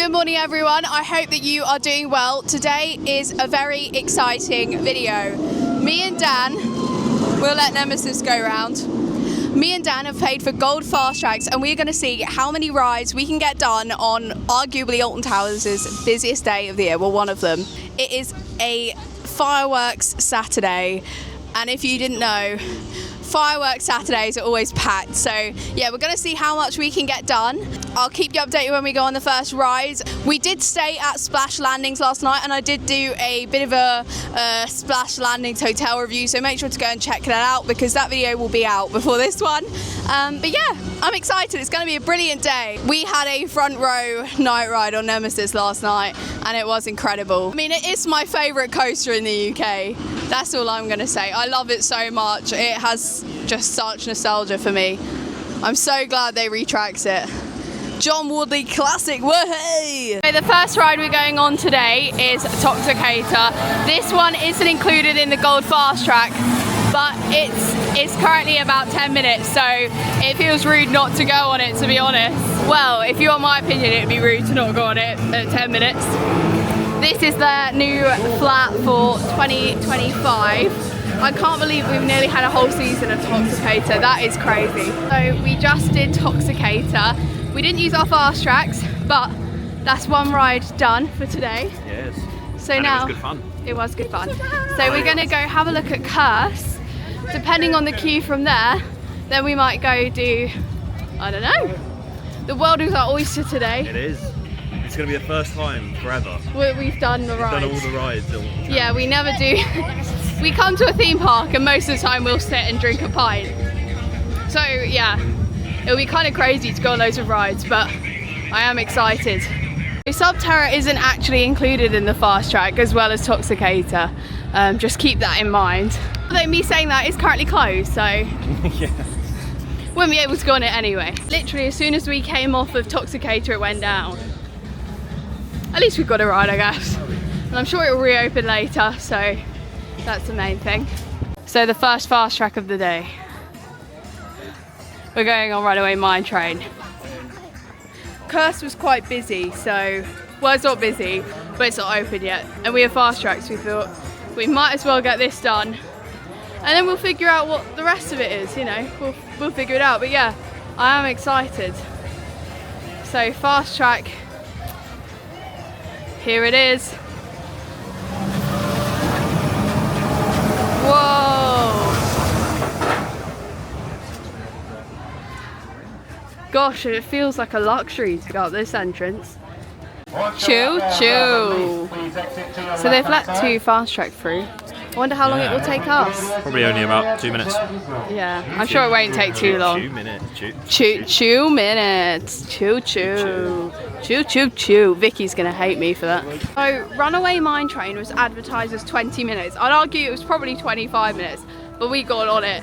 Good morning everyone, I hope that you are doing well. Today is a very exciting video. Me and Dan, we'll let Nemesis go round. Me and Dan have paid for gold Fastracks and we're going to see how many rides we can get done on arguably Alton Towers' busiest day of the year, well one of them. It is a fireworks Saturday and if you didn't know, fireworks Saturdays are always packed, so yeah, we're going to see how much we can get done. I'll keep you updated when we go on the first ride. We did stay at Splash Landings last night and I did do a bit of a Splash Landings hotel review, so make sure to go and check that out because that video will be out before this one. But yeah, I'm excited, it's going to be a brilliant day. We had a front row night ride on Nemesis last night and it was incredible. I mean, it is my favourite coaster in the UK. That's all I'm going to say. I love it so much. It has just such nostalgia for me. I'm so glad they retracks it. John Woodley classic, woohoo! So the first ride we're going on today is Toxicator. This one isn't included in the gold Fastrack, but it's currently about 10 minutes, so it feels rude not to go on it, to be honest. Well, if you want my opinion, it'd be rude to not go on it at 10 minutes. This is the new flat for 2025. I can't believe we've nearly had a whole season of Toxicator, that is crazy. So we just did Toxicator. We didn't use our Fastracks, but that's one ride done for today. Yes. So and now, it was good fun. It was good fun. So we're gonna go have a look at Curse. Depending on the queue from there, then we might go do, I don't know. The world is our oyster today. It is. It's going to be the first time forever. We've done the rides. We've done all the rides. Yeah, we never do. We come to a theme park and most of the time we'll sit and drink a pint. So yeah, it'll be kind of crazy to go on loads of rides, but I am excited. Subterra isn't actually included in the Fastrack as well as Toxicator. Just keep that in mind. Although me saying that is currently closed, so yeah. Wouldn't be able to go on it anyway. Literally as soon as we came off of Toxicator it went down. At least we've got a ride, I guess. And I'm sure it will reopen later, so that's the main thing. So the first Fastrack of the day. We're going on Runaway Mine Train. Curse was quite busy, so, well it's not busy, but it's not open yet. And we have Fastracks, we thought we might as well get this done. And then we'll figure out what the rest of it is, you know, we'll figure it out. But yeah, I am excited. So Fastrack. Here it is. Whoa! Gosh, it feels like a luxury to go up this entrance. Choo choo! So they've let 2 Fastrack through. I wonder how long it will take us. Probably only about 2 minutes. Yeah, I'm sure it won't take too long. 2 minutes. Two minutes. Choo choo. Choo choo choo. Vicky's gonna hate me for that. So Runaway Mine Train was advertised as 20 minutes. I'd argue it was probably 25 minutes, but we got on it,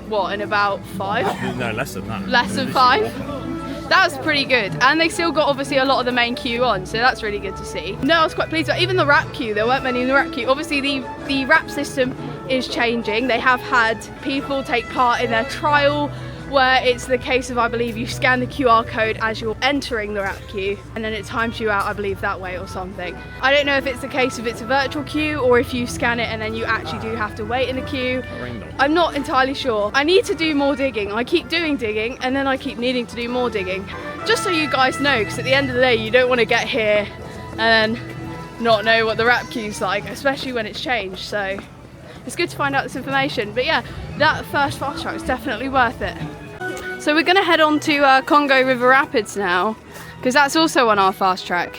what, in about 5? No, less than that. Less than 5? That was pretty good. And they still got obviously a lot of the main queue on, so that's really good to see. No, I was quite pleased with even the wrap queue. There weren't many in the wrap queue. Obviously the wrap system is changing. They have had people take part in their trial where it's the case of, I believe, you scan the QR code as you're entering the wrap queue and then it times you out, I believe, that way or something. I don't know if it's the case of it's a virtual queue or if you scan it and then you actually do have to wait in the queue. I'm not entirely sure. I need to do more digging. I keep doing digging and then I keep needing to do more digging. Just so you guys know, because at the end of the day you don't want to get here and not know what the wrap queue's like, especially when it's changed, so it's good to find out this information. But yeah, that first Fastrack is definitely worth it. So we're going to head on to Congo River Rapids now, because that's also on our Fastrack.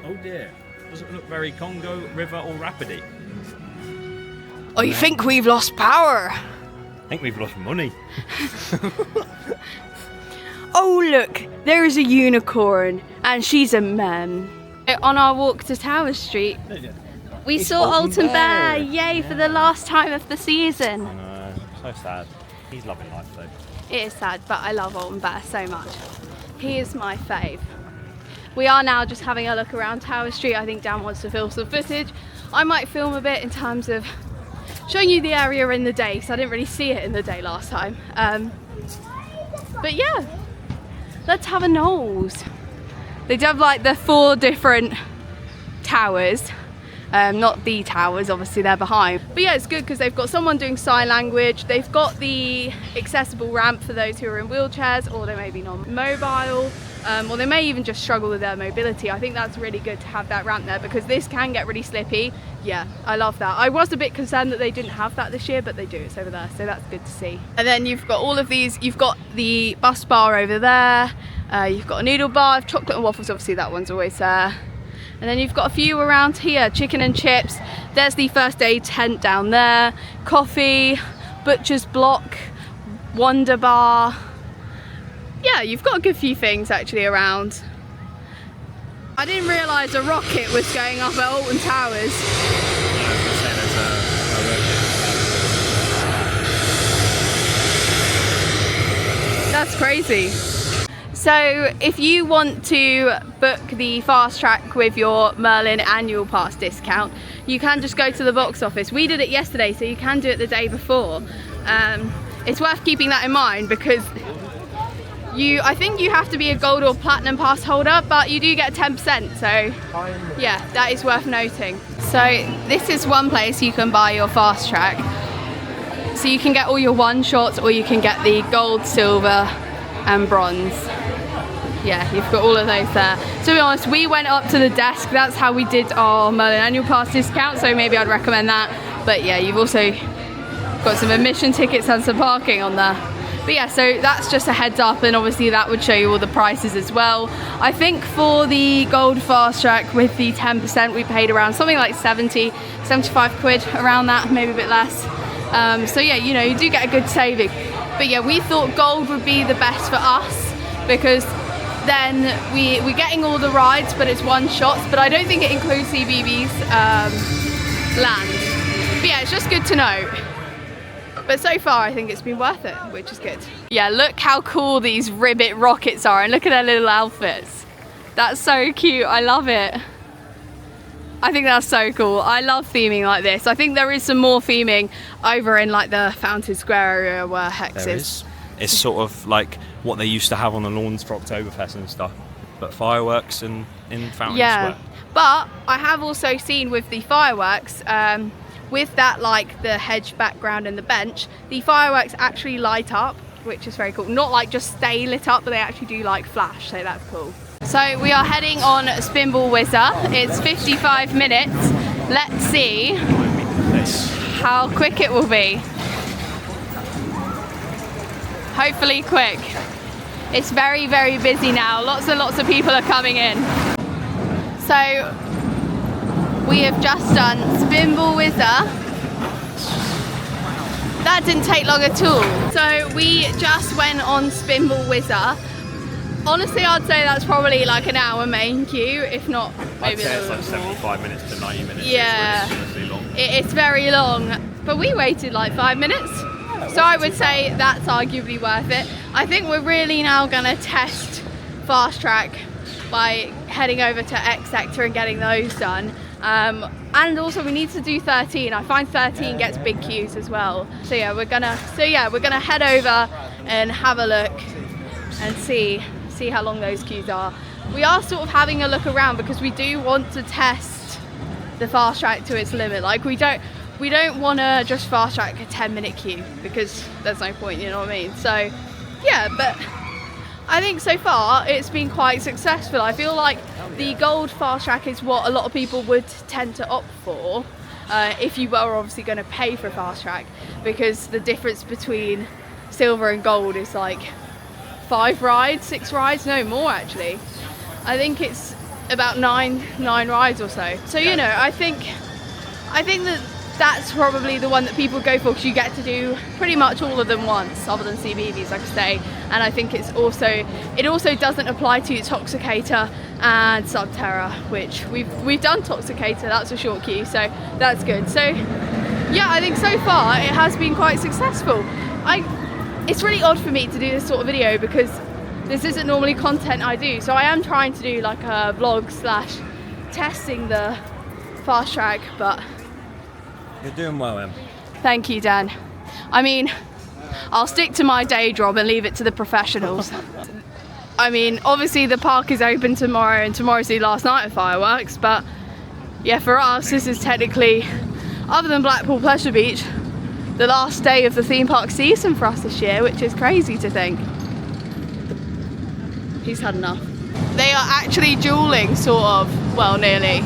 Oh dear, doesn't look very Congo River or rapidy. I think we've lost power. I think we've lost money. Oh look, there is a unicorn, and she's a man. On our walk to Tower Street, we saw Alton Bear, yay, for the last time of the season. I know, so sad. He's loving life though. It is sad, but I love Alton Bear so much. He is my fave. We are now just having a look around Tower Street. I think Dan wants to film some footage. I might film a bit in terms of showing you the area in the day, because I didn't really see it in the day last time. But yeah, let's have a nose. They do have like the 4 different towers. Not the towers, obviously they're behind. But yeah, it's good because they've got someone doing sign language. They've got the accessible ramp for those who are in wheelchairs, or they may be non-mobile, or they may even just struggle with their mobility. I think that's really good to have that ramp there because this can get really slippy. Yeah, I love that. I was a bit concerned that they didn't have that this year, but they do. It's over there, so that's good to see. And then you've got all of these. You've got the bus bar over there. You've got a noodle bar, chocolate and waffles. Obviously, that one's always there. And then you've got a few around here, chicken and chips. There's the first aid tent down there. Coffee, butcher's block, Wonder Bar. Yeah, you've got a good few things actually around. I didn't realise a rocket was going up at Alton Towers. That's crazy. So if you want to book the Fastrack with your Merlin annual pass discount, you can just go to the box office. We did it yesterday, so you can do it the day before. It's worth keeping that in mind because I think you have to be a gold or platinum pass holder, but you do get 10%, so yeah, that is worth noting. So this is one place you can buy your Fastrack. So you can get all your one shots, or you can get the gold, silver and bronze. Yeah, you've got all of those there. To be honest, we went up to the desk. That's how we did our Merlin annual pass discount, so maybe I'd recommend that. But yeah, you've also got some admission tickets and some parking on there. But yeah, so that's just a heads up, and obviously that would show you all the prices as well. I think for the gold Fastrack with the 10%, we paid around something like 75 quid, around that, maybe a bit less. So yeah, you know, you do get a good saving. But yeah, we thought gold would be the best for us because then we're getting all the rides, but it's one shots. But I don't think it includes CBBS land. But yeah, it's just good to know. But so far, I think it's been worth it, which is good. Yeah, look how cool these ribbit rockets are, and look at their little outfits. That's so cute, I love it. I think that's so cool. I love theming like this. I think there is some more theming over in like the Fountain Square area where Hex is. It's sort of like what they used to have on the lawns for Oktoberfest and stuff, but fireworks in Fountain Square. But I have also seen with the fireworks, with that like the hedge background and the bench, the fireworks actually light up, which is very cool. Not like just stay lit up, but they actually do like flash, so that's cool. So we are heading on Spinball Whizzer. It's 55 minutes. Let's see how quick it will be. Hopefully quick. It's very, very busy now. Lots and lots of people are coming in. So we have just done Spinball Whizzer. That didn't take long at all. So we just went on Spinball Whizzer. Honestly, I'd say that's probably like an hour main queue, if not maybe a little more. It's like 75 minutes to 90 minutes. Yeah, it's long. It's very long. But we waited like 5 minutes. So I would say that's arguably worth it. I think we're really now gonna test Fastrack by heading over to X Sector and getting those done. And also we need to do 13. I find 13 gets big queues as well. So yeah, we're gonna head over and have a look and see how long those queues are. We are sort of having a look around because we do want to test the Fastrack to its limit. Like we don't want to just Fastrack a 10-minute queue because there's no point, you know what I mean? So yeah, but I think so far it's been quite successful. I feel like the gold Fastrack is what a lot of people would tend to opt for if you were obviously going to pay for Fastrack, because the difference between silver and gold is like 5 rides, 6 rides, no more actually. I think it's about nine rides or so. So you know, I think that's probably the one that people go for because you get to do pretty much all of them once, other than CBBS, like I say. And I think it also doesn't apply to Toxicator and Subterra, which we've done Toxicator. That's a short queue, so that's good. So yeah, I think so far it has been quite successful. It's really odd for me to do this sort of video because this isn't normally content I do. So I am trying to do like a vlog / testing the Fastrack, but you're doing well, Em. Thank you, Dan. I mean, I'll stick to my day job and leave it to the professionals. I mean, obviously the park is open tomorrow and tomorrow's the last night of fireworks, but yeah, for us this is technically, other than Blackpool Pleasure Beach, the last day of the theme park season for us this year, which is crazy to think. He's had enough. They are actually dueling, sort of. Well, nearly.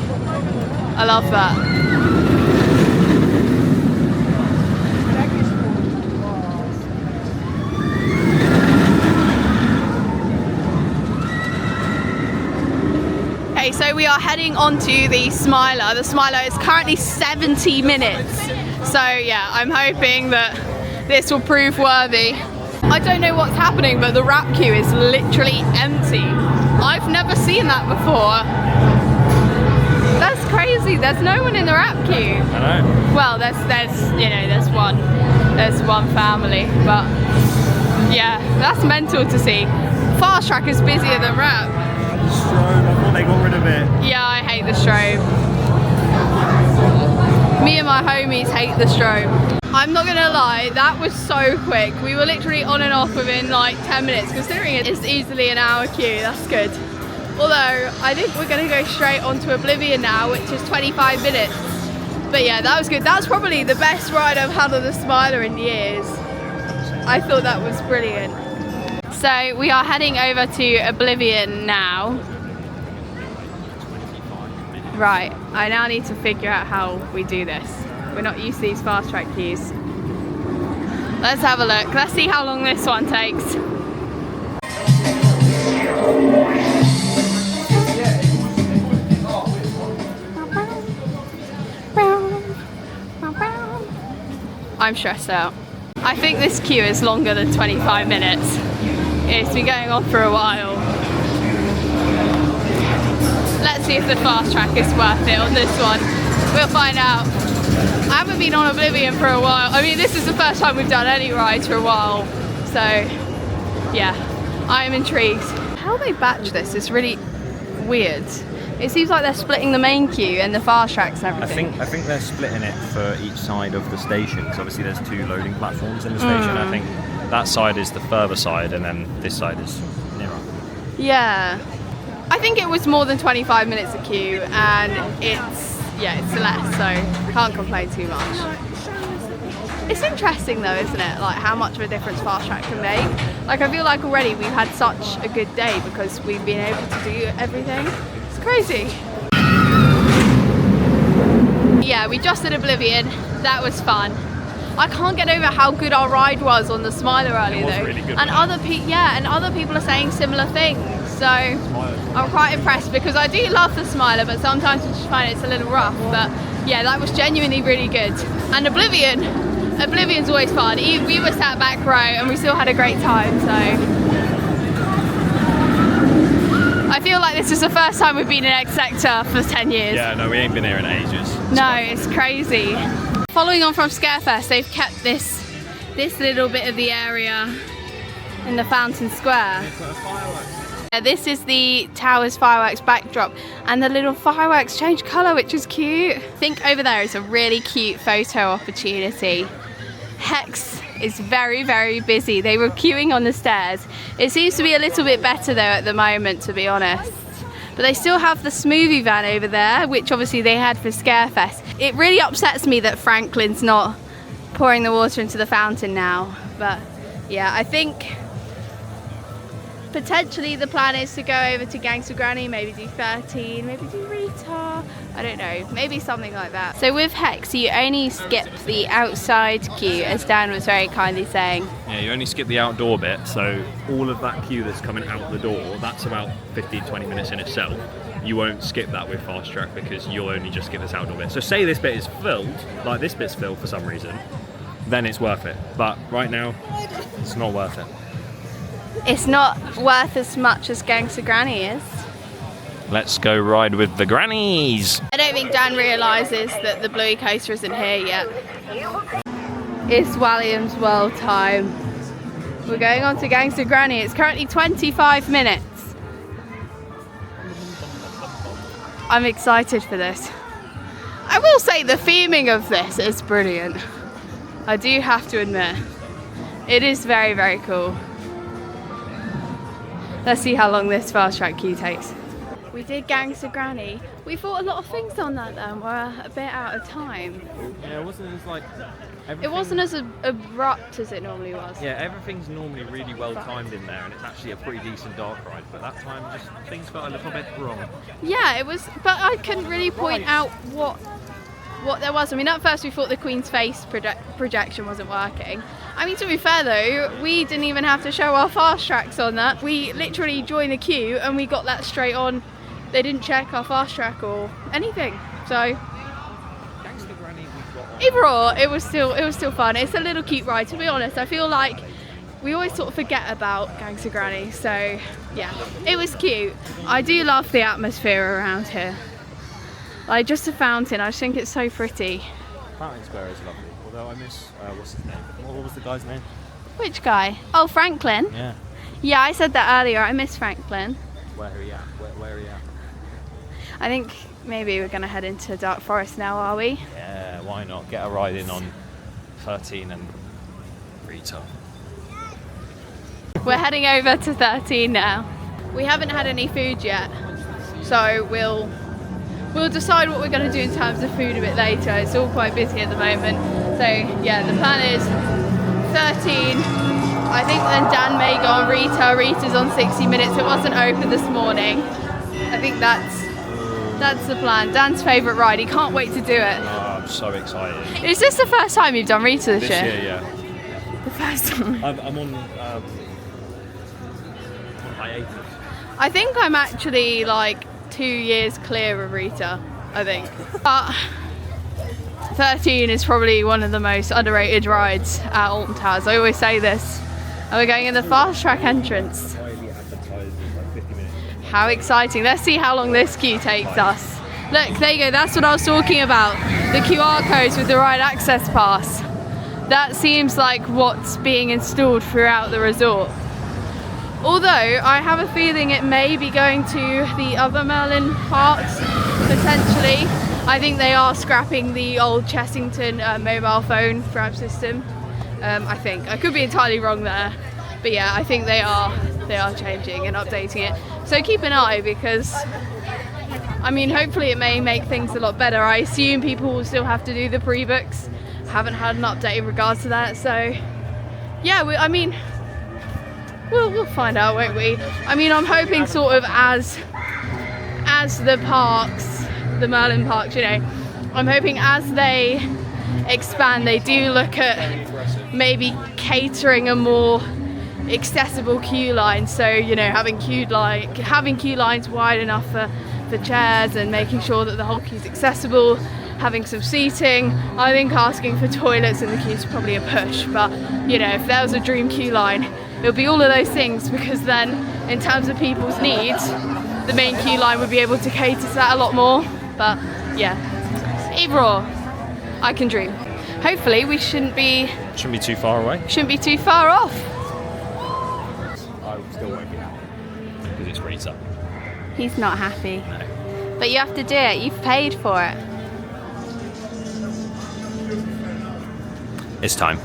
I love that. Okay, so we are heading on to the Smiler. The Smiler is currently 70 minutes. So yeah, I'm hoping that this will prove worthy. I don't know what's happening, but the wrap queue is literally empty. I've never seen that before. That's crazy. There's no one in the wrap queue. I know. Well, there's one family, but yeah, that's mental to see. Fastrack is busier than wrap. Strobe, I thought they got rid of it. Yeah, I hate the strobe. Me and my homies hate the strobe. I'm not gonna lie, that was so quick. We were literally on and off within like 10 minutes, considering it's easily an hour queue. That's good. Although, I think we're gonna go straight onto Oblivion now, which is 25 minutes. But yeah, that was good. That's probably the best ride I've had on the Smiler in years. I thought that was brilliant. So we are heading over to Oblivion now. Right, I now need to figure out how we do this. We're not used to these fast track queues. Let's have a look. Let's see how long this one takes. I'm stressed out. I think this queue is longer than 25 minutes. It's been going on for a while. Let's see if the fast track is worth it on this one. We'll find out. I haven't been on Oblivion for a while. I mean, this is the first time we've done any rides for a while. So, yeah, I am intrigued. How they batch this is really weird. It seems like they're splitting the main queue and the fast tracks and everything. I think they're splitting it for each side of the station, because obviously there's 2 loading platforms in the station. I think that side is the further side and then this side is nearer. Yeah. I think it was more than 25 minutes of queue, and it's less, so can't complain too much. It's interesting though, isn't it? Like how much of a difference fast track can make. Like I feel like already we've had such a good day because we've been able to do everything. It's crazy. Yeah, we just did Oblivion. That was fun. I can't get over how good our ride was on the Smiler earlier though. Really good, and other people are saying similar things. So I'm quite impressed because I do love the Smiler, but sometimes I just find it's a little rough. But yeah, that was genuinely really good. And Oblivion's always fun. We were sat back row and we still had a great time. So I feel like this is the first time we've been in X Sector for 10 years. Yeah, no, we ain't been here in ages. No, it's crazy. Following on from Scarefest, they've kept this little bit of the area in the Fountain Square. This is the Towers fireworks backdrop, and the little fireworks change colour, which is cute. I think over there is a really cute photo opportunity. Hex is very, very busy. They were queuing on the stairs. It seems to be a little bit better though at the moment, to be honest. But they still have the smoothie van over there, which obviously they had for Scarefest. It really upsets me that Franklin's not pouring the water into the fountain now. But yeah, I think potentially the plan is to go over to Gangster Granny, maybe do 13, maybe do Rita, I don't know, maybe something like that. So with Hex, you only skip the outside queue, as Dan was very kindly saying. Yeah, you only skip the outdoor bit, so all of that queue that's coming out the door, that's about 15-20 minutes in itself. You won't skip that with Fast Track because you'll only just skip this outdoor bit. So say this bit is filled, like this bit's filled for some reason, then it's worth it. But right now, it's not worth it. It's not worth as much as Gangster Granny is. Let's go ride with the grannies. I don't think Dan realises that the Bluey coaster isn't here yet. It's Walliam's World time. We're going on to Gangster Granny. It's currently 25 minutes. I'm excited for this. I will say the theming of this is brilliant. I do have to admit. It is very, very cool. Let's see how long this fast track queue takes. We did Gangster Granny. We thought a lot of things on that then were a bit out of time. Yeah, it wasn't as like... It wasn't as abrupt as it normally was. Yeah, everything's normally really well timed in there, and it's actually a pretty decent dark ride, but that time just things felt a little bit wrong. Yeah, it was, but I couldn't really point out what there was. I mean, at first we thought the Queen's face projection wasn't working. I mean, to be fair though, we didn't even have to show our fast tracks on that. We literally joined the queue and we got that straight on. They didn't check our fast track or anything. So Gangster Granny we got on. overall, it was still fun. It's a little cute ride, to be honest. I feel like we always sort of forget about Gangster Granny, so yeah, it was cute. I do love the atmosphere around here. Like just a fountain, I just think it's so pretty. Fountain Square is lovely, although I miss, what's his name? What was the guy's name? Which guy? Oh, Franklin? Yeah. Yeah, I said that earlier, I miss Franklin. Where are you at? Where are you at? I think maybe we're going to head into Dark Forest now, are we? Yeah, why not? Get a ride in on 13 and Rita. We're heading over to 13 now. We haven't had any food yet, so we'll decide what we're going to do in terms of food a bit later. It's all quite busy at the moment. So yeah, the plan is 13. I think then Dan may go on Rita. Rita's on 60 Minutes. It wasn't open this morning. I think that's the plan. Dan's favourite ride. He can't wait to do it. Oh, I'm so excited. Is this the first time you've done Rita this year? This year, yeah. The first time. I'm on hiatus. I think I'm actually like 2 years clear of Rita, I think. But 13 is probably one of the most underrated rides at Alton Towers. I always say this. And we're going in the fast track entrance. How exciting. Let's see how long this queue takes us. Look, there you go. That's what I was talking about. The QR codes with the ride access pass. That seems like what's being installed throughout the resort. Although I have a feeling it may be going to the other Merlin parks, potentially. I think they are scrapping the old Chessington mobile phone grab system. I think. I could be entirely wrong there. But yeah, I think they are changing and updating it. So keep an eye, because I mean, hopefully it may make things a lot better. I assume people will still have to do the pre-books. Haven't had an update in regards to that. So yeah, I mean, we'll find out, won't we? I mean, I'm hoping sort of as the parks, the Merlin parks, you know, I'm hoping as they expand, they do look at maybe catering a more accessible queue line. So, you know, having queue lines wide enough for chairs and making sure that the whole queue's accessible, having some seating. I think asking for toilets in the queue is probably a push, but you know, if there was a dream queue line, it would be all of those things, because then in terms of people's needs, the main queue line would be able to cater to that a lot more. But yeah, overall, I can dream. Hopefully we shouldn't be too far away. Shouldn't be too far off. I still won't be happy because it's Rita. He's not happy. No. But you have to do it. You've paid for it. It's time.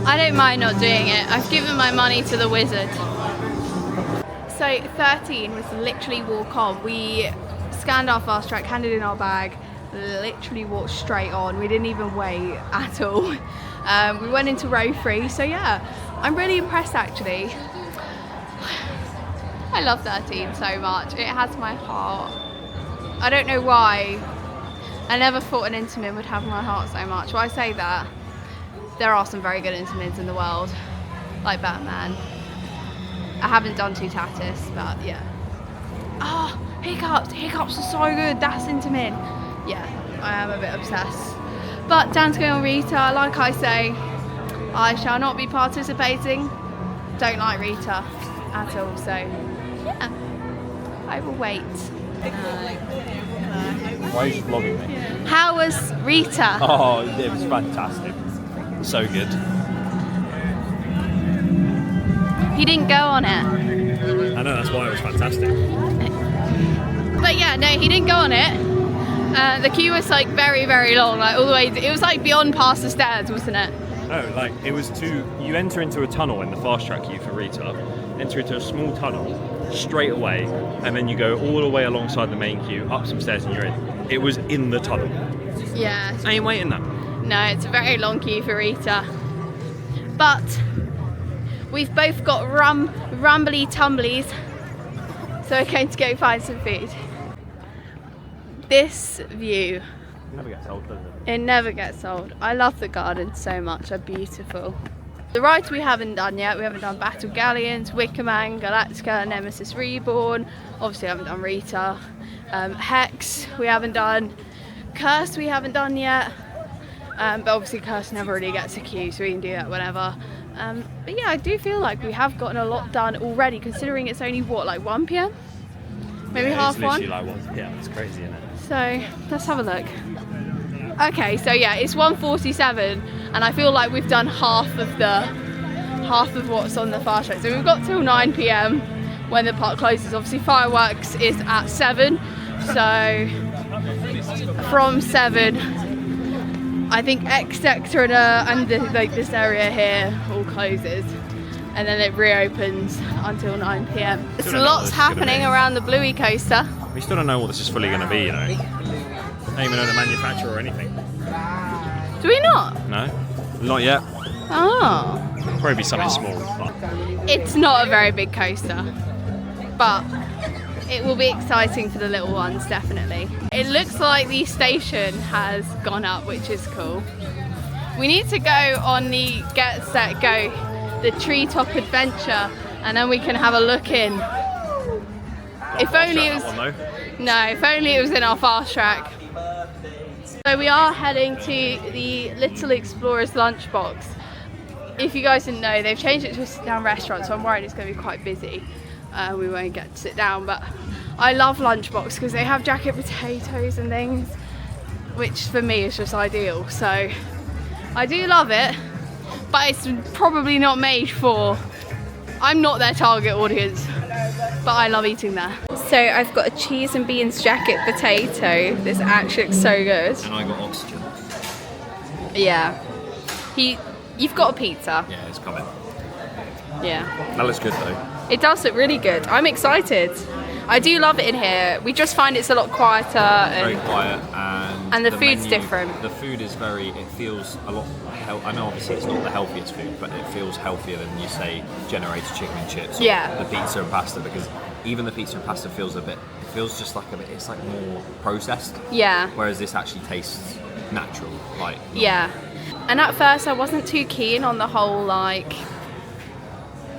I don't mind not doing it. I've given my money to the wizard. So 13 was literally walk on. We scanned our fast track, handed in our bag, literally walked straight on. We didn't even wait at all. We went into row 3, so yeah, I'm really impressed actually. I love 13 so much. It has my heart. I don't know why. I never thought an Intamin would have my heart so much. Well, I say that. There are some very good Intamins in the world, like Batman. I haven't done Two Tatis, but yeah. Ah, oh, Hiccups! Hiccups are so good, that's Intamin. Yeah, I am a bit obsessed. But Dan's going on Rita, like I say, I shall not be participating. Don't like Rita at all, so yeah, I will wait. Why are you vlogging me? How was Rita? Oh, it was fantastic. So good. He didn't go on it. I know, that's why it was fantastic. But yeah, no, he didn't go on it. The queue was like very, very long, like all the way. It was like beyond past the stairs, wasn't it? No, like it was you enter into a tunnel in the fast track queue for Rita, enter into a small tunnel straight away, and then you go all the way alongside the main queue, up some stairs, and you're in. It was in the tunnel. Yeah. I ain't waiting that. No, it's a very long queue for Rita. But we've both got rumbly tumblies, so we're going to go find some food. This view. It never gets old, does it? It never gets old. I love the gardens so much, they're beautiful. The rides we haven't done yet, we haven't done Battle Galleons, Wicker Man, Galactica, Nemesis Reborn, obviously haven't done Rita, Hex we haven't done, Curse we haven't done yet, but obviously Curse never really gets a queue, so we can do that whenever. But yeah, I do feel like we have gotten a lot done already, considering it's only what, like 1 PM? Maybe half one? It's literally like 1 PM, it's crazy, isn't it? So let's have a look. Okay, so yeah, it's 1:47, and I feel like we've done half of what's on the fast track. So we've got till 9 PM when the park closes. Obviously, fireworks is at 7, so from 7, I think X sector and this area here all closes, and then it reopens until 9 PM. There's lots happening around the Bluey coaster. We still don't know what this is fully going to be, you know. Don't even know the manufacturer or anything. Do we not? No, not yet. Oh. Probably be something small, but It's not a very big coaster, but it will be exciting for the little ones, definitely. It looks like the station has gone up, which is cool. We need to go on the Get Set Go, the treetop adventure, and then we can have a look in. If only it was, no, if only it was in our fast track. So we are heading to the Little Explorers lunchbox. If you guys didn't know, they've changed it to a sit-down restaurant, so I'm worried it's going to be quite busy. We won't get to sit down, but I love lunchbox because they have jacket potatoes and things, which for me is just ideal. So I do love it, but it's probably not made for, I'm not their target audience, but I love eating there. So I've got a cheese and beans jacket potato. This actually looks so good. And I got oxygen. Yeah. You've got a pizza. Yeah, it's coming. Yeah. That looks good though. It does look really good. I'm excited. I do love it in here. We just find it's a lot quieter. Very quiet, and the food's different. The food is it feels a lot, I know obviously it's not the healthiest food, but it feels healthier than, you say, generated chicken and chips. Or Yeah. the pizza and pasta, because even the pizza and pasta feels just like it's like more processed. Yeah. Whereas this actually tastes natural, like. Yeah. And at first I wasn't too keen on the whole like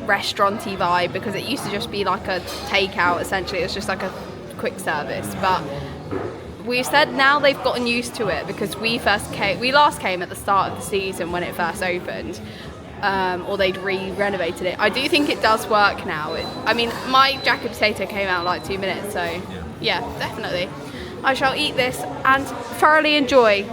restaurant-y vibe, because it used to just be like a takeout essentially. It was just like a quick service, but we've said now they've gotten used to it, because we last came at the start of the season when it first opened, or they'd renovated it. I do think it does work now. I mean, my jacket potato came out in like 2 minutes, so yeah, definitely. I shall eat this and thoroughly enjoy.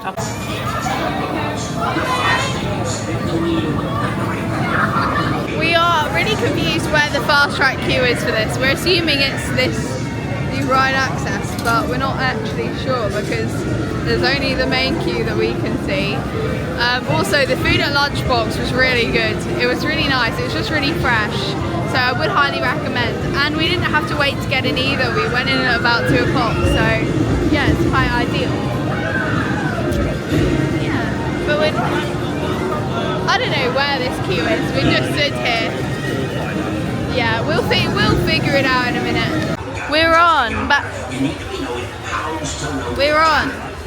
We are really confused where the fast track queue is for this. We're assuming it's the ride access, but we're not actually sure because there's only the main queue that we can see. Also, the food at Lunchbox was really good. It was really nice. It was just really fresh. So I would highly recommend. And we didn't have to wait to get in either. We went in at about 2 o'clock. So yeah, it's quite ideal. Yeah, but I don't know where this queue is. We just stood here. Yeah, we'll figure it out in a minute. We're on.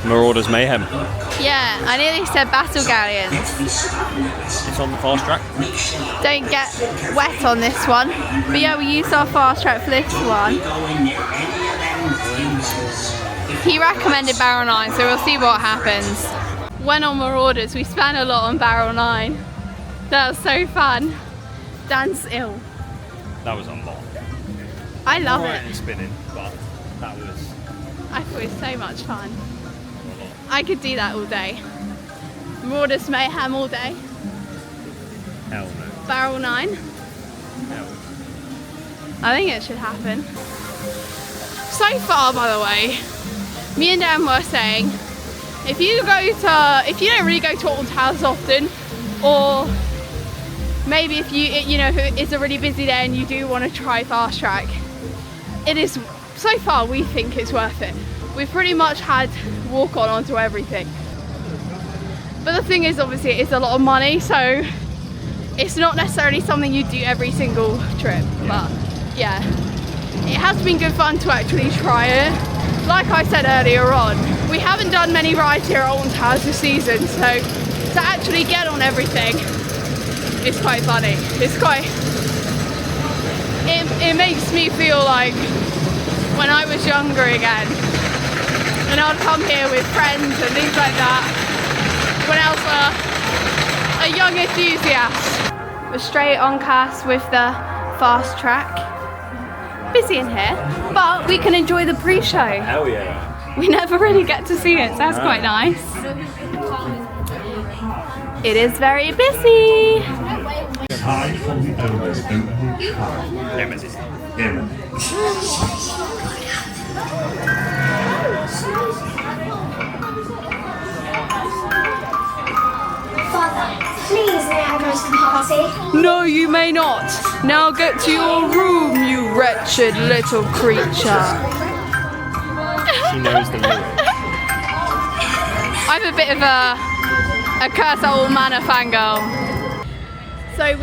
Marauders Mayhem. Yeah, I nearly said Battle Galleons. It's on the fast track. Don't get wet on this one. But yeah, we used our fast track for this one. He recommended Barrel 9, so we'll see what happens. When on Marauders, we spent a lot on Barrel 9. That was so fun. Dan's ill. That was a lot. I love Right it. and spinning, but that was. I thought it was so much fun. I could do that all day. Marauders Mayhem all day. Hell no. Barrel 9. Hell. I think it should happen. So far, by the way, me and Dan were saying, if you don't really go to Alton Towers often, or maybe if you know, it's a really busy day and you do want to try Fastrack, it is, so far we think it's worth it. We've pretty much had walk on onto everything. But the thing is, obviously it's a lot of money, so it's not necessarily something you do every single trip. But yeah, it has been good fun to actually try it. Like I said earlier on, we haven't done many rides here at Alton Towers this season, so to actually get on everything, it's quite funny. It's quite, it makes me feel like when I was younger again, and I'd come here with friends and things like that, when I was a young enthusiast. We're straight on cast with the Fastrack. Busy in here, but we can enjoy the pre-show. Hell yeah. We never really get to see it, so that's quite nice. It is very busy. Nemesis. Please may I go to the party? No, you may not. Now get to your room, you wretched little creature. She knows the lyrics. I'm a bit of a Curse Old Manor fangirl. So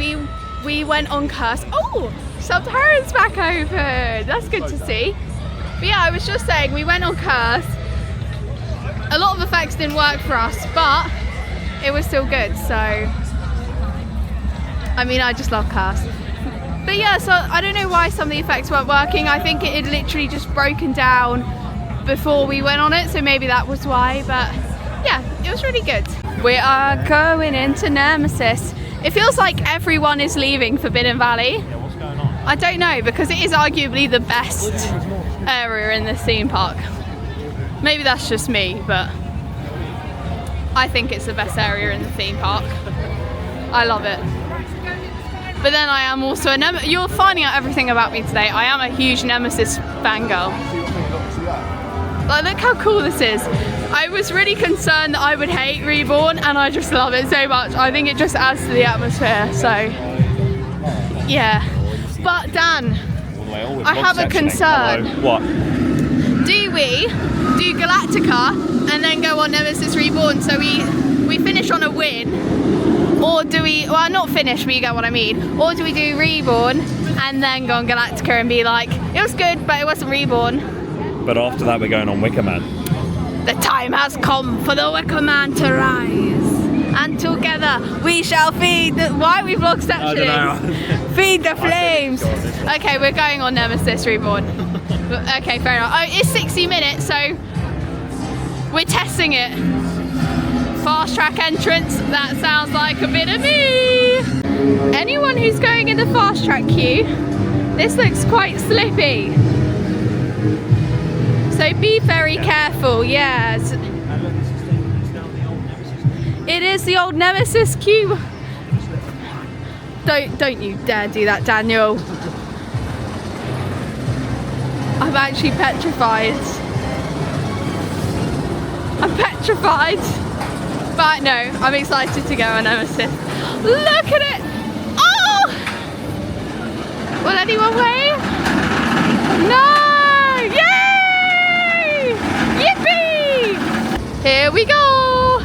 we went on Curse. Oh, Subterranean's back open. That's good to see. But yeah, I was just saying, we went on Curse. A lot of effects didn't work for us, but it was still good. So, I mean, I just love Curse. But yeah, so I don't know why some of the effects weren't working. I think it had literally just broken down before we went on it, so maybe that was why. But yeah, it was really good. We are going into Nemesis. It feels like everyone is leaving Forbidden Valley. Yeah, what's going on? I don't know, because it is arguably the best area in this theme park. Maybe that's just me, but I think it's the best area in the theme park. I love it. But then I am also a you're finding out everything about me today. I am a huge Nemesis fangirl. Like, look how cool this is. I was really concerned that I would hate Reborn, and I just love it so much. I think it just adds to the atmosphere, so yeah. But Dan, I have a concern. Hello. What? Do we do Galactica and then go on Nemesis Reborn, so we finish on a win? Or do we, well, not finish, but you get what I mean. Or do we do Reborn and then go on Galactica and be like, it was good, but it wasn't Reborn? But after that, we're going on Wicker Man. The time has come for the Wicker Man to rise. And together we shall feed the, why are we vlog sectioning? Feed the flames. Okay, we're going on Nemesis Reborn. Okay, fair enough. Oh, it's 60 minutes, so we're testing it. Fastrack entrance, that sounds like a bit of me. Anyone who's going in the Fastrack queue, this looks quite slippy. So be very careful, yes. It is the old Nemesis queue. Don't you dare do that, Daniel. I'm actually petrified. I'm petrified. But no, I'm excited to go on Nemesis. Look at it! Oh! Will anyone wave? No! Yay! Yippee! Here we go!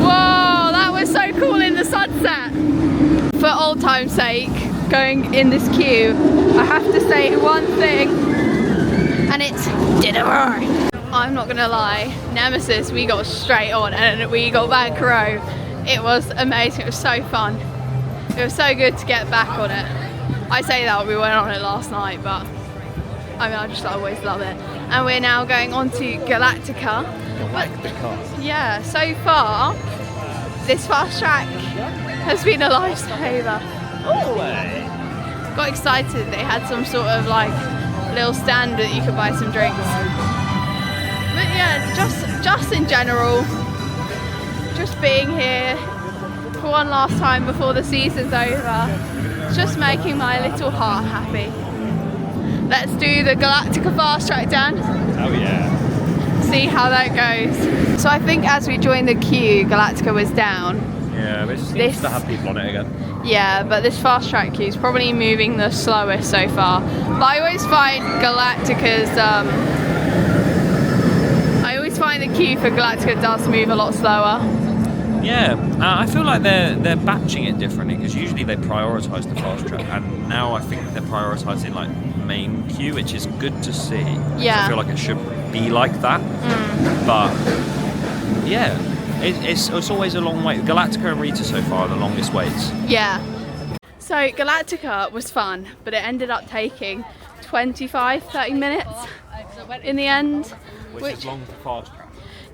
Whoa, that was so cool in the sunset. For old time's sake, going in this queue, I have to say one thing. And it's dinner. I'm not gonna lie, Nemesis, we got straight on and we got back row. It was amazing, it was so fun. It was so good to get back on it. I say that we went on it last night, but I mean, I just always love it. And we're now going on to Galactica. But, yeah, so far, this Fastrack has been a lifesaver. Oh! Got excited, they had some sort of like little stand that you could buy some drinks. But yeah, just in general, just being here for one last time before the season's over, just making my little heart happy. Let's do the Galactica Fastrack, Dan. Oh yeah. see how that goes. So I think as we joined the queue, Galactica was down. Yeah, but it seems to have people on it again. Yeah, but this fast track queue is probably moving the slowest so far. But I always find Galactica's, I always find the queue for Galactica does move a lot slower. Yeah, I feel like they're batching it differently because usually they prioritise the fast track, and now I think they're prioritising like main queue, which is good to see. Yeah. I feel like it should be like that, but yeah, it's always a long wait. Galactica and Rita so far are the longest waits. Yeah. So Galactica was fun, but it ended up taking 25-30 minutes in the end, Which is long for fast track.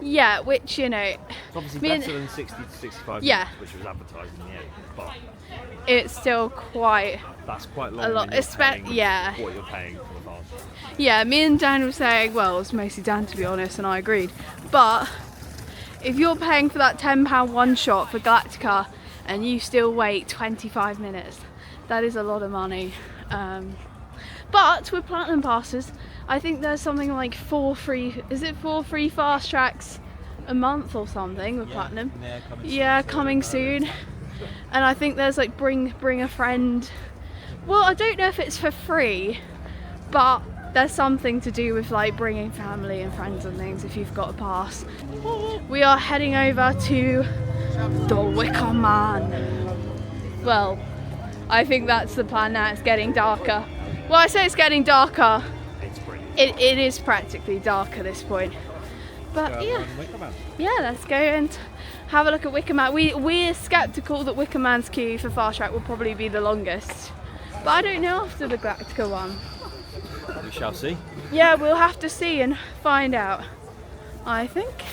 Yeah, which, you know, It's obviously better than 60 to 65 Yeah. minutes, which was advertised in the end, but it's still quite that's quite long. a lot. when you're paying Yeah. what you're paying for the fast track. Yeah, me and Dan were saying, well, it's mostly Dan to be honest, and I agreed. But if you're paying for that £10 one shot for Galactica and you still wait 25 minutes, that is a lot of money. But with Platinum passes, I think there's something like 4 free fast tracks a month or something with Platinum. Coming soon. And I think there's like bring a friend. Well, I don't know if it's for free, but there's something to do with like bringing family and friends and things if you've got a pass. We are heading over to the Wicker Man. Well, I think that's the plan now. It's getting darker. Well, I say it's getting darker. It is practically dark at this point. But yeah, let's go and have a look at Wicker Man. We're sceptical that Wicker Man's queue for fast track will probably be the longest. But I don't know after the Galactica one. We shall see. Yeah, we'll have to see and find out, I think.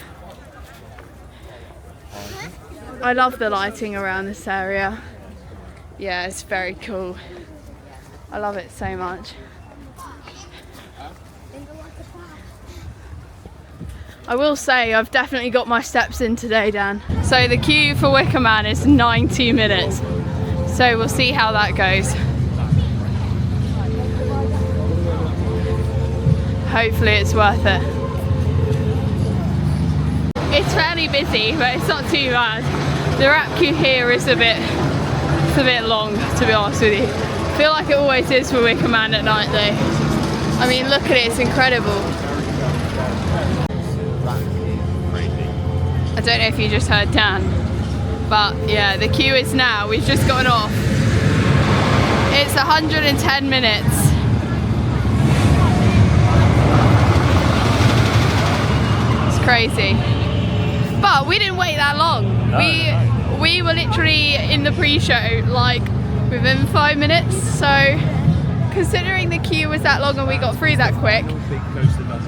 I love the lighting around this area. Yeah, it's very cool. I love it so much. I will say I've definitely got my steps in today, Dan. So the queue for Wicker Man is 90 minutes. So we'll see how that goes. Hopefully it's worth it. It's fairly busy, but it's not too bad. The wrap queue here is a bit long, to be honest with you. I feel like it always is for Wicker Man at night though. I mean, look at it, it's incredible. I don't know if you just heard Dan, but yeah, the queue is now, we've just gotten off. It's 110 minutes. It's crazy. But we didn't wait that long. We were literally in the pre-show like within 5 minutes, so considering the queue was that long and we got through that quick,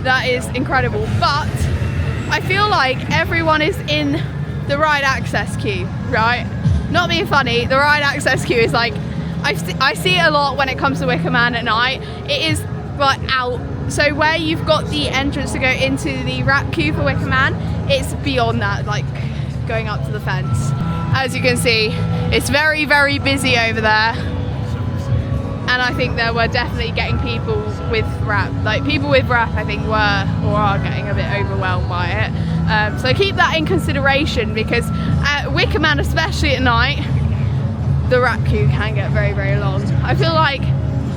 that is incredible. But I feel like everyone is in the ride access queue, right? Not being funny, the ride access queue is like, I see it a lot when it comes to Wicker Man at night. It is like out, so where you've got the entrance to go into the wrap queue for Wicker Man, it's beyond that, like going up to the fence. As you can see, it's very, very busy over there. And I think that we're definitely getting people with wrap. Like people with wrap, I think were or are getting a bit overwhelmed by it. So keep that in consideration because at Wicker Man, especially at night, the wrap queue can get very, very long. I feel like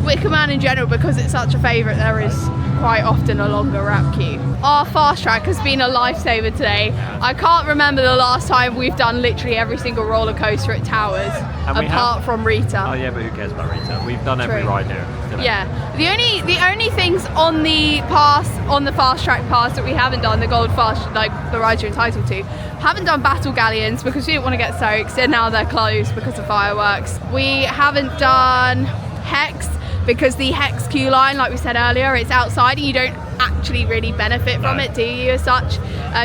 Wicker Man in general, because it's such a favourite, there is quite often a longer wrap queue. Our fast track has been a lifesaver today. I can't remember the last time we've done literally every single roller coaster at Towers, apart from Rita. Oh yeah, but who cares about Rita? We've done every ride here. Yeah. The only things on the fast track pass that we haven't done, the gold fast, like the rides you're entitled to, haven't done battle galleons because we didn't want to get soaked, and now they're closed because of fireworks. We haven't done Hex because the Hex queue line, like we said earlier, it's outside and you don't actually really benefit from it, do you, as such?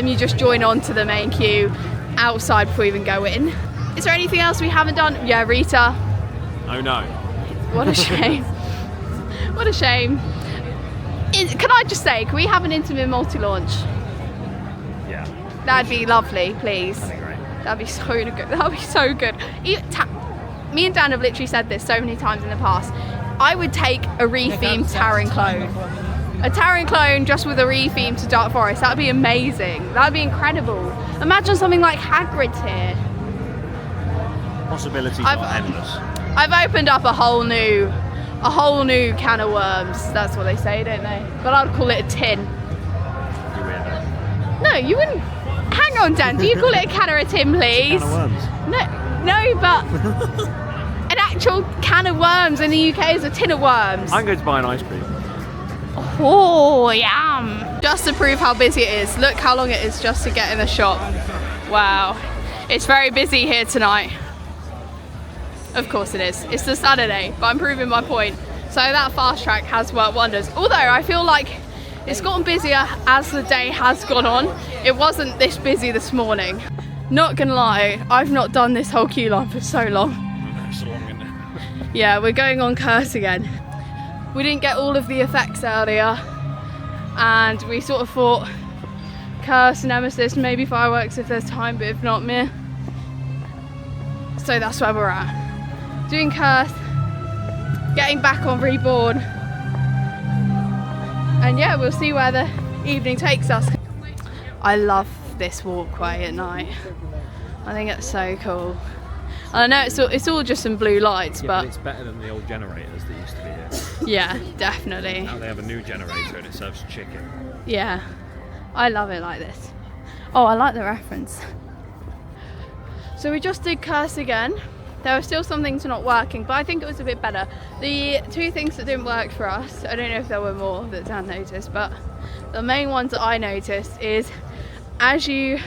You just join on to the main queue outside before you even go in. Is there anything else we haven't done? Yeah, Rita. Oh no. What a shame. What a shame. Can I just say, can we have an intimate multi-launch? Yeah. That'd be lovely, please. That'd be great. That'd be so good. That'd be so good. Me and Dan have literally said this so many times in the past. I would take a re-themed Taryn clone. A Terran clone just with a re-theme to Dark Forest. That'd be amazing. That'd be incredible. Imagine something like Hagrid's here. Possibilities are endless. I've opened up a whole new can of worms. That's what they say, don't they? But I'd call it a tin. You weirdo. No, you wouldn't. Hang on, Dan. Do you call it a can or a tin, please? Can of worms. No, but an actual can of worms in the UK is a tin of worms. I'm going to buy an ice cream. Oh, yum. Just to prove how busy it is, look how long it is just to get in the shop. Wow. It's very busy here tonight. Of course it is. It's a Saturday, but I'm proving my point. So that Fastrack has worked wonders. Although I feel like it's gotten busier as the day has gone on. It wasn't this busy this morning. Not gonna lie, I've not done this whole queue line for so long. Yeah, we're going on Curse again. We didn't get all of the effects earlier, and we sort of thought Curse, Nemesis, maybe fireworks if there's time, but if not, meh. So that's where we're at. Doing Curse, getting back on Reborn, and yeah, we'll see where the evening takes us. I love this walkway at night. I think it's so cool. And I know it's all just some blue lights, yeah, but it's better than the old generators that used to be here. Yeah, definitely. Now they have a new generator and it serves chicken. Yeah, I love it like this. Oh, I like the reference. So we just did Curse again. There were still some things not working, but I think it was a bit better. The two things that didn't work for us, I don't know if there were more that Dan noticed, but the main ones that I noticed is as you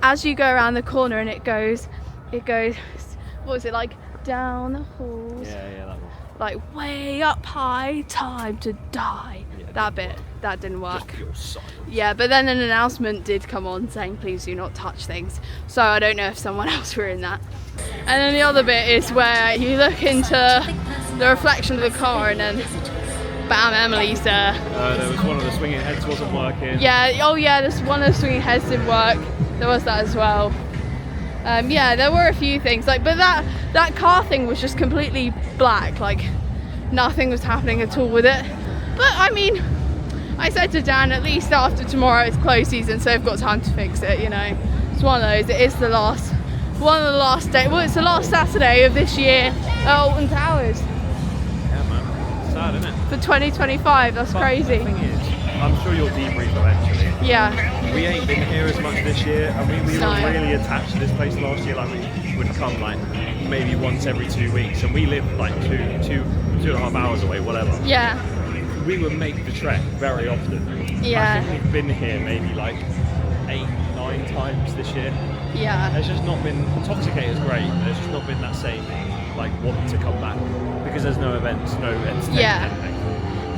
go around the corner and it goes, what was it, like down the halls? Yeah, that one. Like way up high, time to die. Yeah, that bit, that didn't work. Just pure silence. Yeah, but then an announcement did come on saying please do not touch things. So I don't know if someone else were in that. And then the other bit is where you look into the reflection of the car and then bam, Emily's there. There was one of the swinging heads wasn't working. Yeah, oh yeah, this one of the swinging heads didn't work. There was that as well. Yeah, there were a few things, like, but that car thing was just completely black, like nothing was happening at all with it. But I mean, I said to Dan, at least after tomorrow it's close season, so they've got time to fix it, you know. It's one of those, it is the last, one of the last days, well, it's the last Saturday of this year at Alton Towers. Yeah, man. Sad, isn't it? For 2025, that's crazy. The thing is, I'm sure you'll debrief eventually. Yeah. We ain't been here as much this year, and we No. were really attached to this place last year. Like we would come like maybe once every 2 weeks, and we live like two and a half hours away, whatever. Yeah. We would make the trek very often. Yeah. I think we've been here maybe like 8-9 times this year. Yeah. There's just not been, Intoxicator's great, but there's just not been that same like want to come back because there's no events, no entertainment. Yeah. Anything.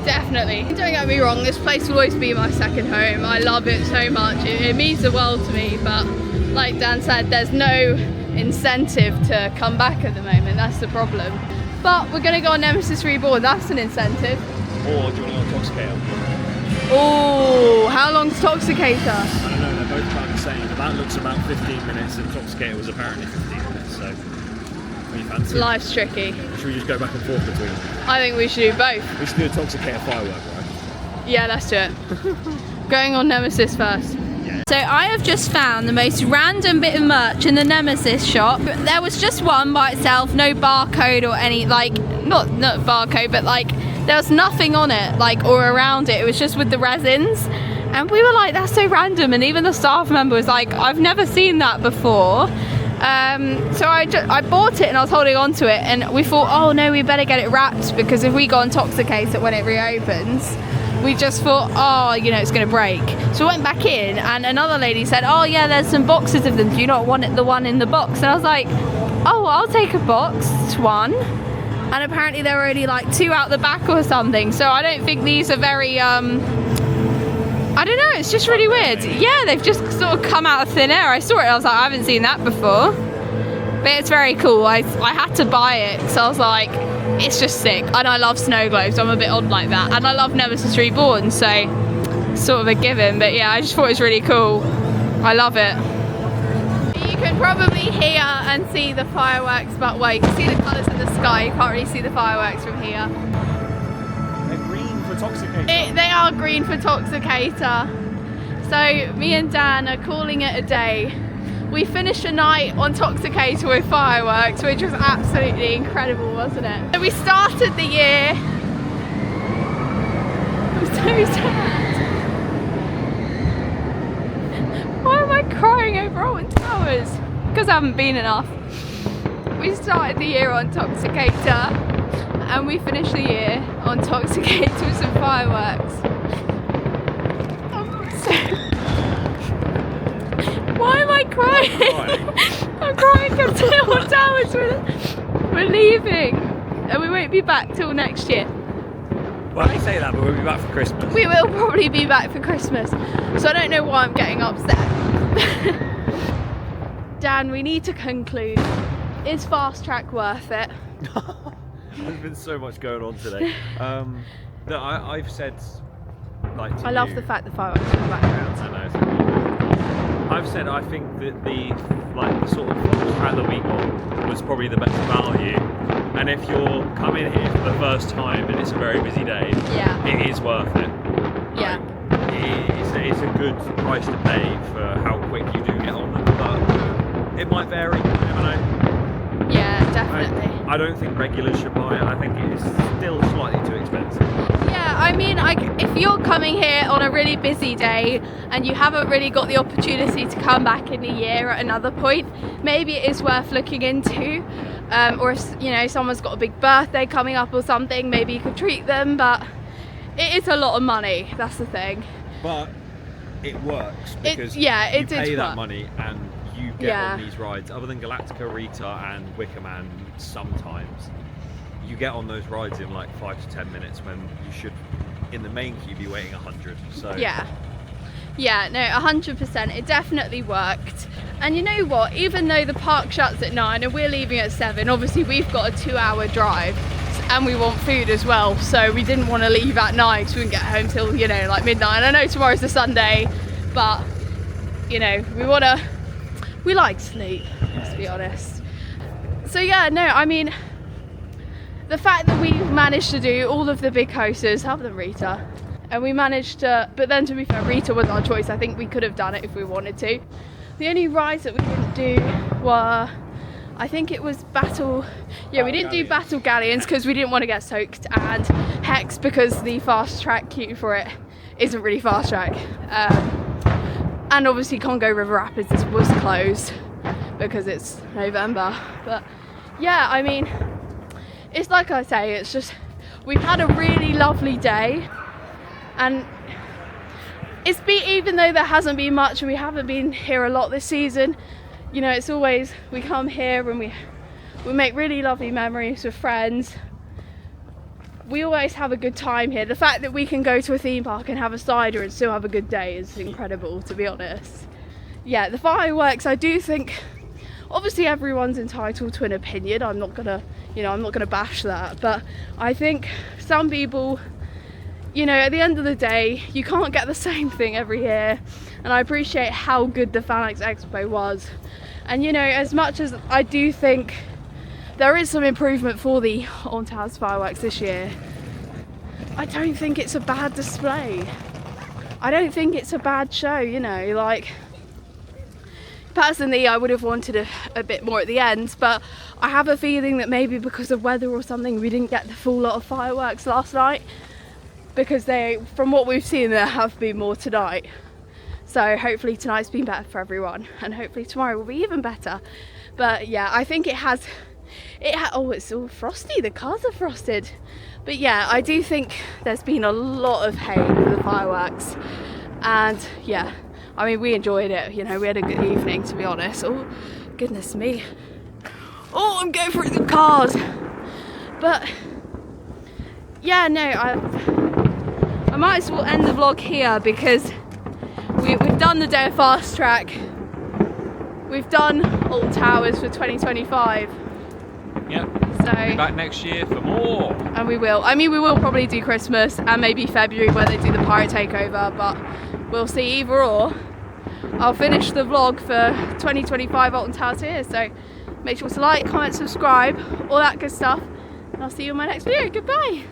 Definitely. Don't get me wrong, this place will always be my second home. I love it so much. It means the world to me, but like Dan said, there's no incentive to come back at the moment. That's the problem. But we're going to go on Nemesis Reborn. That's an incentive. Or do you want to go Intoxicator? Oh, how long's Intoxicator? I don't know, they're both about the same, but that looks about 15 minutes and Intoxicator was apparently 15 minutes, so what do you fancy? Life's tricky. Should we just go back and forth between them? I think we should do both. We should do Intoxicator firework, right? Yeah, let's do it. Going on Nemesis first. Yeah. So I have just found the most random bit of merch in the Nemesis shop. There was just one by itself, no barcode or any, like, not barcode, but like there was nothing on it, like, or around it. It was just with the resins. And we were like, that's so random. And even the staff member was like, I've never seen that before. So I bought it and I was holding on to it, and we thought, oh no, we better get it wrapped, because if we go Intoxicate it when it reopens, we just thought, oh, you know, it's going to break. So we went back in and another lady said, oh yeah, there's some boxes of them, do you not want it, the one in the box? And I was like, oh, I'll take a box, one. And apparently there were only like 2 out the back or something, so I don't think these are very I don't know, it's just really weird. Yeah, they've just sort of come out of thin air. I saw it, I was like, I haven't seen that before. But it's very cool. I had to buy it, so I was like, it's just sick. And I love snow globes, I'm a bit odd like that. And I love Nemesis Reborn, so sort of a given. But yeah, I just thought it was really cool. I love it. You can probably hear and see the fireworks, but well, you can see the colours in the sky. You can't really see the fireworks from here. They're green for for Toxicator. They are green for Toxicator. So me and Dan are calling it a day. We finished the night on Toxicator with fireworks, which was absolutely incredible, wasn't it? So we started the year. I'm so sad. Why am I crying over Alton Towers? Because I haven't been enough. We started the year on Toxicator and we finished the year on Toxicator with some fireworks. Why am I crying? I'm crying because Alton Towers we're leaving and we won't be back till next year. Well, I say that, but we'll be back for Christmas. We will probably be back for Christmas, so I don't know why I'm getting upset. Dan, we need to conclude. Is Fastrack worth it? There's been so much going on today. That I've said, like, I love the fact the fireworks in the background. I know. I've said I think that the sort of track that we got was probably the best value. And if you're coming here for the first time and it's a very busy day, Yeah. it is worth it. Yeah. It's a good price to pay for how quick you do get on them, but it might vary. You never know. Yeah, definitely. I don't think regulars should buy it. I think it is still slightly too expensive. Yeah, I mean, if you're coming here on a really busy day and you haven't really got the opportunity to come back in a year at another point, maybe it is worth looking into. Or if, you know, someone's got a big birthday coming up or something, maybe you could treat them, but it is a lot of money, that's the thing. But it works because it you did pay that work. money and you get on these rides. Other than Galactica, Rita and Wicker Man, sometimes you get on those rides in like 5 to 10 minutes when you should, in the main queue, be waiting 100. So Yeah, no, 100%. It definitely worked. And you know what? Even though the park shuts at 9 and we're leaving at 7, obviously we've got a 2-hour drive and we want food as well. So we didn't want to leave at 9 because we wouldn't get home till, you know, like midnight. And I know tomorrow's a Sunday, but, you know, we like sleep, let's be honest. So yeah, no, I mean, the fact that we've managed to do all of the big coasters, other than Rita, and we managed to, but then to be fair, Rita was our choice. I think we could have done it if we wanted to. The only rides that we didn't do were, I think it was we didn't do Battle Galleons because we didn't want to get soaked, and Hex because the fast track queue for it isn't really fast track. And obviously Congo River Rapids was closed because it's November. But yeah, I mean, it's like I say, it's just, we've had a really lovely day, and even though there hasn't been much and we haven't been here a lot this season, you know, it's always, we come here and we make really lovely memories with friends. We always have a good time here. The fact that we can go to a theme park and have a cider and still have a good day is incredible, to be honest. Yeah, the fireworks, I do think, obviously everyone's entitled to an opinion. I'm not gonna bash that, but I think some people, you know, at the end of the day, you can't get the same thing every year. And I appreciate how good the Phalanx Expo was. And you know, as much as I do think there is some improvement for the Alton Towers fireworks this year, I don't think it's a bad display. I don't think it's a bad show, you know, like, personally I would have wanted a bit more at the end, but I have a feeling that maybe because of weather or something we didn't get the full lot of fireworks last night, because from what we've seen, there have been more tonight. So hopefully tonight's been better for everyone, and hopefully tomorrow will be even better. But yeah, I think oh, it's all frosty, the cars are frosted. But yeah, I do think there's been a lot of hate for the fireworks, and yeah, I mean, we enjoyed it, you know, we had a good evening, to be honest. Oh, goodness me. Oh, I'm going through the cars. But yeah, no, I might as well end the vlog here, because we've done the day of Fast Track. We've done Alton Towers for 2025. Yep. So We'll be back next year for more. And we will. I mean, we will probably do Christmas and maybe February where they do the pirate takeover, but we'll see, either or. I'll finish the vlog for 2025 Alton Towers here, so make sure to like, comment, subscribe, all that good stuff, and I'll see you in my next video. Goodbye.